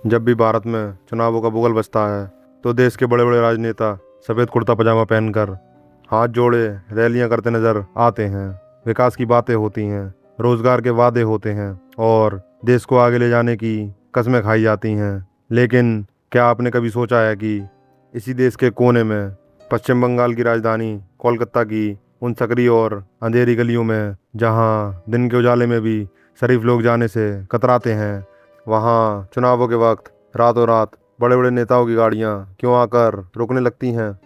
जब भी भारत में चुनावों का बुगल बजता है तो देश के बड़े बड़े राजनेता सफ़ेद कुर्ता पजामा पहनकर हाथ जोड़े रैलियां करते नजर आते हैं। विकास की बातें होती हैं, रोजगार के वादे होते हैं और देश को आगे ले जाने की कस्में खाई जाती हैं। लेकिन क्या आपने कभी सोचा है कि इसी देश के कोने में, पश्चिम बंगाल की राजधानी कोलकाता की उन सकरी और अंधेरी गलियों में, जहां दिन के उजाले में भी शरीफ लोग जाने से कतराते हैं, वहाँ चुनावों के वक्त रातों रात बड़े बड़े नेताओं की गाड़ियाँ क्यों आकर रुकने लगती हैं?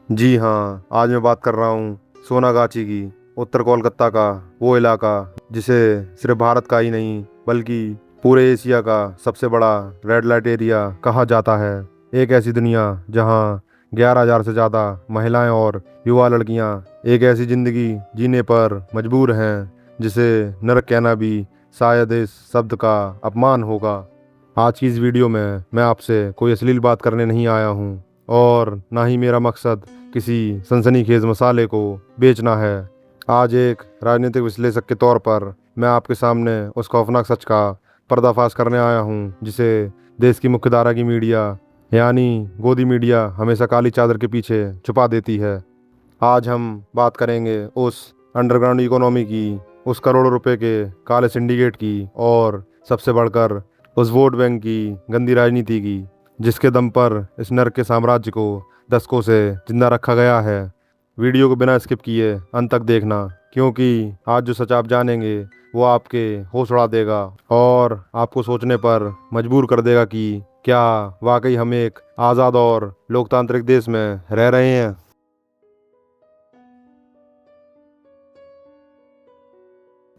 जी हाँ, आज मैं बात कर रहा हूँ सोनागाछी की, उत्तर कोलकाता का वो इलाका जिसे सिर्फ भारत का ही नहीं बल्कि पूरे एशिया का सबसे बड़ा रेड लाइट एरिया कहा जाता है। एक ऐसी दुनिया जहाँ 11,000 से ज़्यादा महिलाएं और युवा लड़कियाँ एक ऐसी ज़िंदगी जीने पर मजबूर हैं जिसे नरक कहना भी शायद इस शब्द का अपमान होगा। आज की इस वीडियो में मैं आपसे कोई अश्लील बात करने नहीं आया हूँ और ना ही मेरा मकसद किसी सनसनीखेज मसाले को बेचना है। आज एक राजनीतिक विश्लेषक के तौर पर मैं आपके सामने उस खौफनाक सच का पर्दाफाश करने आया हूँ जिसे देश की मुख्यधारा की मीडिया यानी गोदी मीडिया हमेशा काली चादर के पीछे छुपा देती है। आज हम बात करेंगे उस अंडरग्राउंड इकोनॉमी की, उस करोड़ों रुपए के काले सिंडिकेट की और सबसे बढ़कर उस वोट बैंक की गंदी राजनीति की, जिसके दम पर इस नर्क के साम्राज्य को दशकों से जिंदा रखा गया है। वीडियो को बिना स्किप किए अंत तक देखना, क्योंकि आज जो सच आप जानेंगे वो आपके होश उड़ा देगा और आपको सोचने पर मजबूर कर देगा कि क्या वाकई हम एक आज़ाद और लोकतांत्रिक देश में रह रहे हैं।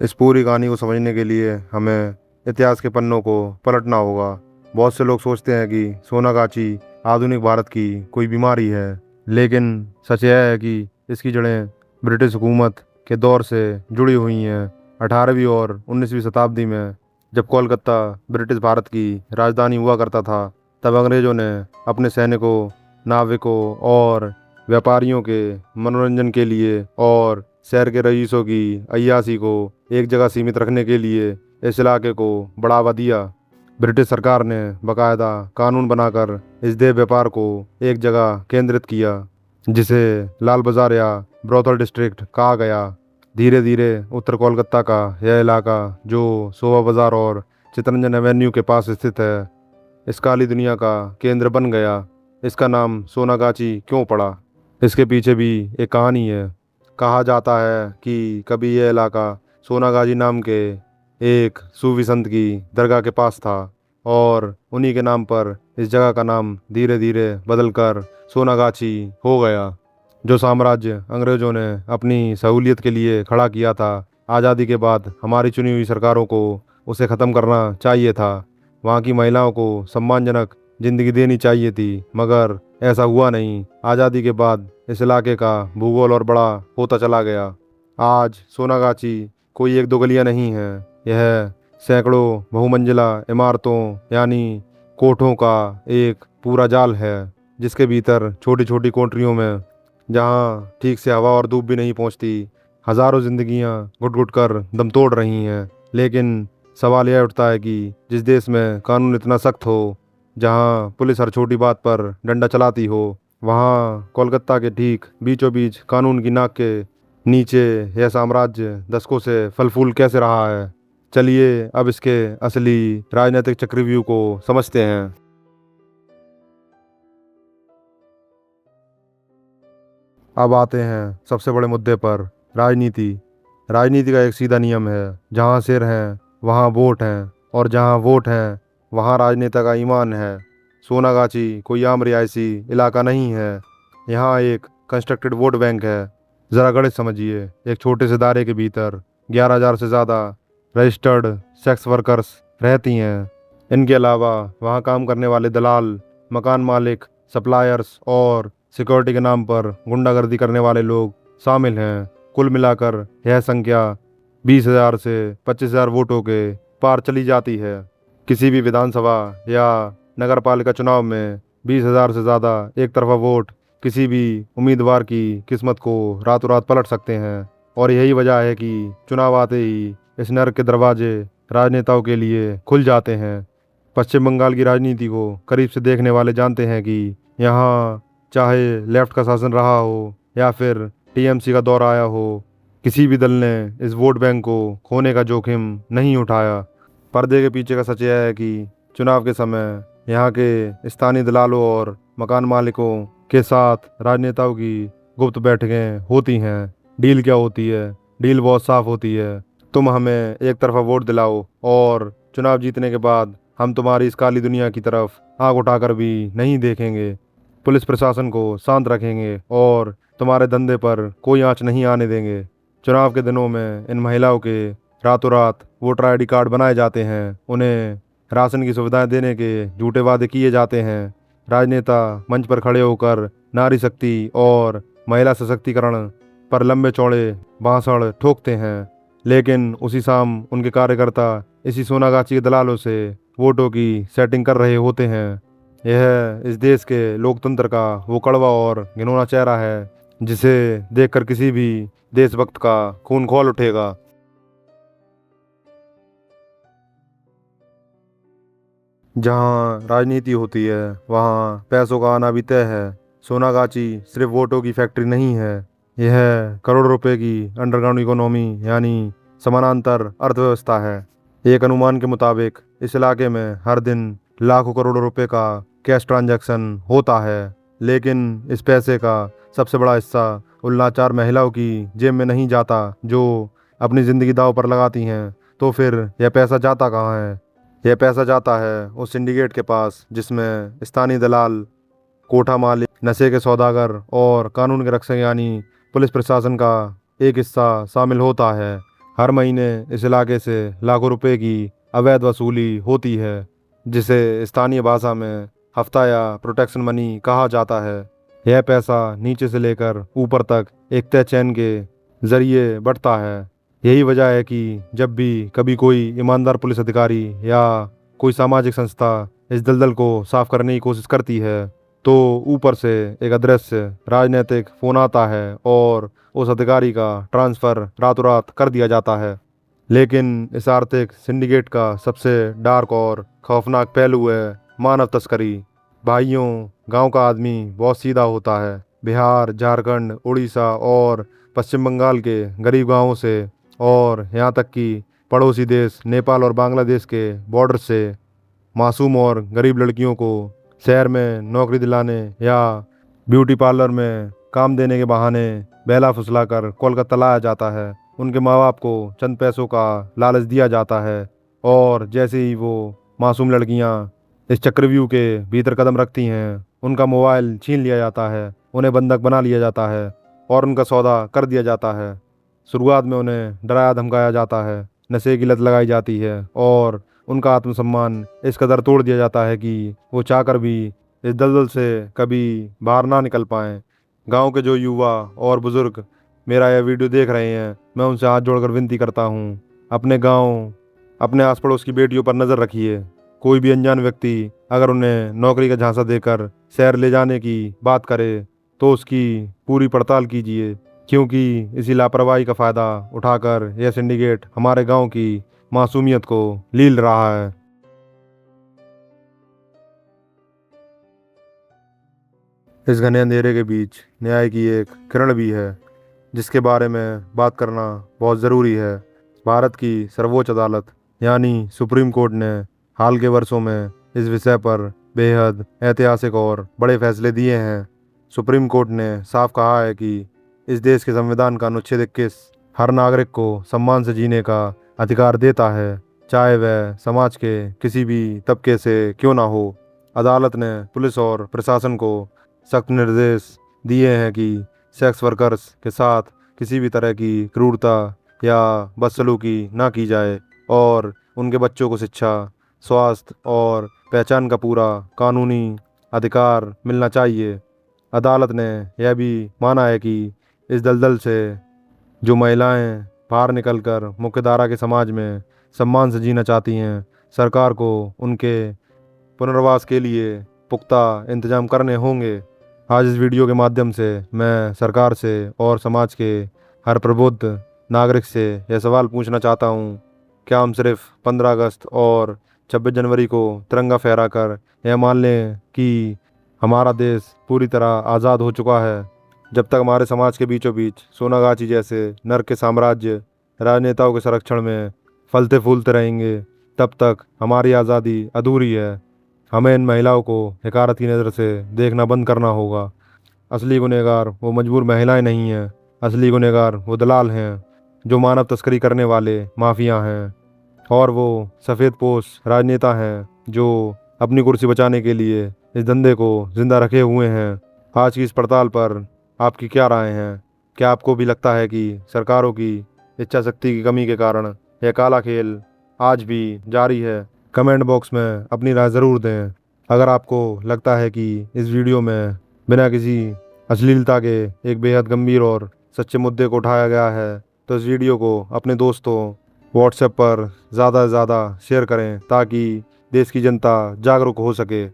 इस पूरी कहानी को समझने के लिए हमें इतिहास के पन्नों को पलटना होगा। बहुत से लोग सोचते हैं कि सोनागाछी आधुनिक भारत की कोई बीमारी है, लेकिन सच यह है कि इसकी जड़ें ब्रिटिश हुकूमत के दौर से जुड़ी हुई हैं। 18वीं और 19वीं शताब्दी में जब कोलकाता ब्रिटिश भारत की राजधानी हुआ करता था, तब अंग्रेज़ों ने अपने सैनिकों, नाविकों और व्यापारियों के मनोरंजन के लिए और शहर के रईसों की अय्याशी को एक जगह सीमित रखने के लिए इस इलाके को बढ़ावा दिया। ब्रिटिश सरकार ने बाकायदा कानून बनाकर इस देह व्यापार को एक जगह केंद्रित किया, जिसे लाल बाजार या ब्रोथल डिस्ट्रिक्ट कहा गया। धीरे धीरे उत्तर कोलकाता का यह इलाका, जो शोभा बाजार और चितरंजन एवेन्यू के पास स्थित है, इस काली दुनिया का केंद्र बन गया। इसका नाम सोनागाछी क्यों पड़ा, इसके पीछे भी एक कहानी है। कहा जाता है कि कभी यह इलाका सोनागाजी नाम के एक सूफी संत की दरगाह के पास था और उन्हीं के नाम पर इस जगह का नाम धीरे धीरे बदलकर सोनागाछी हो गया। जो साम्राज्य अंग्रेज़ों ने अपनी सहूलियत के लिए खड़ा किया था, आज़ादी के बाद हमारी चुनी हुई सरकारों को उसे ख़त्म करना चाहिए था। वहाँ की महिलाओं को सम्मानजनक ज़िंदगी देनी चाहिए थी, मगर ऐसा हुआ नहीं। आज़ादी के बाद इस इलाके का भूगोल और बड़ा होता चला गया। आज सोनागाछी कोई एक दो गलियां नहीं है, यह सैकड़ों बहुमंजिला इमारतों यानी कोठों का एक पूरा जाल है, जिसके भीतर छोटी छोटी कोठरियों में, जहाँ ठीक से हवा और धूप भी नहीं पहुँचती, हजारों जिंदगियाँ घुट घुट कर दम तोड़ रही हैं। लेकिन सवाल यह उठता है कि जिस देश में कानून इतना सख्त हो, जहाँ पुलिस हर छोटी बात पर डंडा चलाती हो, वहाँ कोलकाता के ठीक बीचों बीच कानून की नाक के नीचे यह साम्राज्य दशकों से फल फूल कैसे रहा है। चलिए अब इसके असली राजनीतिक चक्रव्यूह को समझते हैं। अब आते हैं सबसे बड़े मुद्दे पर, राजनीति। राजनीति का एक सीधा नियम है, जहाँ सिर हैं वहाँ वोट हैं और जहाँ वोट हैं वहाँ राजनेता का ईमान है। सोनागाछी कोई आम रिहायशी इलाका नहीं है, यहाँ एक कंस्ट्रक्टेड वोट बैंक है। ज़रा गणित समझिए, एक छोटे से दायरे के भीतर 11,000 से ज़्यादा रजिस्टर्ड सेक्स वर्कर्स रहती हैं। इनके अलावा वहाँ काम करने वाले दलाल, मकान मालिक, सप्लायर्स और सिक्योरिटी के नाम पर गुंडागर्दी करने वाले लोग शामिल हैं। कुल मिलाकर यह संख्या 20,000 से 25,000 वोटों के पार चली जाती है। किसी भी विधानसभा या नगर पालिका चुनाव में 20,000 से ज़्यादा एक तरफा वोट किसी भी उम्मीदवार की किस्मत को रातों रात पलट सकते हैं। और यही वजह है कि चुनाव आते ही इस नर्क के दरवाजे राजनेताओं के लिए खुल जाते हैं। पश्चिम बंगाल की राजनीति को करीब से देखने वाले जानते हैं कि यहाँ चाहे लेफ्ट का शासन रहा हो या फिर टीएमसी का दौर आया हो, किसी भी दल ने इस वोट बैंक को खोने का जोखिम नहीं उठाया। पर्दे के पीछे का सच यह है कि चुनाव के समय यहाँ के स्थानीय दलालों और मकान मालिकों के साथ राजनेताओं की गुप्त बैठकें होती हैं। डील क्या होती है? डील बहुत साफ होती है। तुम हमें एक तरफा वोट दिलाओ और चुनाव जीतने के बाद हम तुम्हारी इस काली दुनिया की तरफ आंख उठाकर भी नहीं देखेंगे। पुलिस प्रशासन को शांत रखेंगे और तुम्हारे धंधे पर कोई आंच नहीं आने देंगे। चुनाव के दिनों में इन महिलाओं के रातों रात वोटर आईडी कार्ड बनाए जाते हैं। उन्हें राशन की सुविधाएं देने के झूठे वादे किए जाते हैं। राजनेता मंच पर खड़े होकर नारी शक्ति और महिला सशक्तिकरण पर लंबे चौड़े भाषण ठोकते हैं, लेकिन उसी शाम उनके कार्यकर्ता इसी सोनागाछी के दलालों से वोटों की सेटिंग कर रहे होते हैं। यह इस देश के लोकतंत्र का वो कड़वा और घिनौना चेहरा है जिसे देखकर किसी भी देशभक्त का खून खौल उठेगा। जहाँ राजनीति होती है वहाँ पैसों का आना भी तय है। सोनागाछी सिर्फ वोटों की फैक्ट्री नहीं है, यह करोड़ों रुपए की अंडरग्राउंड इकोनॉमी यानी समानांतर अर्थव्यवस्था है। एक अनुमान के मुताबिक इस इलाके में हर दिन लाखों करोड़ों रुपए का कैश ट्रांजैक्शन होता है, लेकिन इस पैसे का सबसे बड़ा हिस्सा उन लाचार महिलाओं की जेब में नहीं जाता जो अपनी ज़िंदगी दांव पर लगाती हैं। तो फिर यह पैसा जाता कहाँ है? यह पैसा जाता है उस सिंडिकेट के पास जिसमें स्थानीय दलाल, कोठा मालिक, नशे के सौदागर और कानून के रक्षक यानी पुलिस प्रशासन का एक हिस्सा शामिल होता है। हर महीने इस इलाके से लाखों रुपए की अवैध वसूली होती है, जिसे स्थानीय भाषा में हफ्ता या प्रोटेक्शन मनी कहा जाता है। यह पैसा नीचे से लेकर ऊपर तक एक तय चैन के जरिए बढ़ता है। यही वजह है कि जब भी कभी कोई ईमानदार पुलिस अधिकारी या कोई सामाजिक संस्था इस दलदल को साफ करने की कोशिश करती है तो ऊपर से एक अदृश्य राजनीतिक फोन आता है और उस अधिकारी का ट्रांसफ़र रातों रात कर दिया जाता है। लेकिन इस आर्थिक सिंडिकेट का सबसे डार्क और खौफनाक पहलू है मानव तस्करी। भाइयों, गांव का आदमी बहुत सीधा होता है। बिहार, झारखंड, उड़ीसा और पश्चिम बंगाल के गरीब गांवों से और यहाँ तक कि पड़ोसी देश नेपाल और बांग्लादेश के बॉर्डर से मासूम और गरीब लड़कियों को शहर में नौकरी दिलाने या ब्यूटी पार्लर में काम देने के बहाने बहला फुसलाकर कोलकाता लाया जाता है। उनके माँ बाप को चंद पैसों का लालच दिया जाता है और जैसे ही वो मासूम लड़कियाँ इस चक्रव्यूह के भीतर कदम रखती हैं, उनका मोबाइल छीन लिया जाता है, उन्हें बंधक बना लिया जाता है और उनका सौदा कर दिया जाता है। शुरुआत में उन्हें डराया धमकाया जाता है, नशे की लत लगाई जाती है और उनका आत्मसम्मान इस कदर तोड़ दिया जाता है कि वो चाहकर भी इस दलदल से कभी बाहर ना निकल पाएं। गांव के जो युवा और बुजुर्ग मेरा यह वीडियो देख रहे हैं, मैं उनसे हाथ जोड़कर विनती करता हूँ, अपने गांव, अपने आस पड़ोस की बेटियों पर नज़र रखिए। कोई भी अनजान व्यक्ति अगर उन्हें नौकरी का झांसा देकर शहर ले जाने की बात करे तो उसकी पूरी पड़ताल कीजिए, क्योंकि इसी लापरवाही का फ़ायदा उठाकर यह सिंडिकेट हमारे गांव की मासूमियत को लील रहा है। इस घने अंधेरे के बीच न्याय की एक किरण भी है जिसके बारे में बात करना बहुत ज़रूरी है। भारत की सर्वोच्च अदालत यानी सुप्रीम कोर्ट ने हाल के वर्षों में इस विषय पर बेहद ऐतिहासिक और बड़े फैसले दिए हैं। सुप्रीम कोर्ट ने साफ कहा है कि इस देश के संविधान का अनुच्छेद 21 हर नागरिक को सम्मान से जीने का अधिकार देता है, चाहे वह समाज के किसी भी तबके से क्यों ना हो। अदालत ने पुलिस और प्रशासन को सख्त निर्देश दिए हैं कि सेक्स वर्कर्स के साथ किसी भी तरह की क्रूरता या बदसलूकी ना की जाए और उनके बच्चों को शिक्षा, स्वास्थ्य और पहचान का पूरा कानूनी अधिकार मिलना चाहिए। अदालत ने यह भी माना है कि इस दलदल से जो महिलाएं बाहर निकलकर मुख्यधारा के समाज में सम्मान से जीना चाहती हैं, सरकार को उनके पुनर्वास के लिए पुख्ता इंतजाम करने होंगे। आज इस वीडियो के माध्यम से मैं सरकार से और समाज के हर प्रबुद्ध नागरिक से यह सवाल पूछना चाहता हूँ, क्या हम सिर्फ 15 अगस्त और 26 जनवरी को तिरंगा फहराकर यह मान लें कि हमारा देश पूरी तरह आज़ाद हो चुका है। जब तक हमारे समाज के बीचों बीच सोनागाची जैसे नर के साम्राज्य राजनेताओं के संरक्षण में फलते फूलते रहेंगे, तब तक हमारी आज़ादी अधूरी है। हमें इन महिलाओं को हक़ारत की नज़र से देखना बंद करना होगा। असली गुनहगार वो मजबूर महिलाएं नहीं हैं, असली गुनहगार वो दलाल हैं जो मानव तस्करी करने वाले माफिया हैं, और वो सफ़ेद पोश राजनेता हैं जो अपनी कुर्सी बचाने के लिए इस धंधे को जिंदा रखे हुए हैं। आज की इस पड़ताल पर आपकी क्या राय है? क्या आपको भी लगता है कि सरकारों की इच्छा शक्ति की कमी के कारण यह काला खेल आज भी जारी है? कमेंट बॉक्स में अपनी राय ज़रूर दें। अगर आपको लगता है कि इस वीडियो में बिना किसी अश्लीलता के एक बेहद गंभीर और सच्चे मुद्दे को उठाया गया है, तो इस वीडियो को अपने दोस्तों व्हाट्सएप पर ज़्यादा से ज़्यादा शेयर करें ताकि देश की जनता जागरूक हो सके।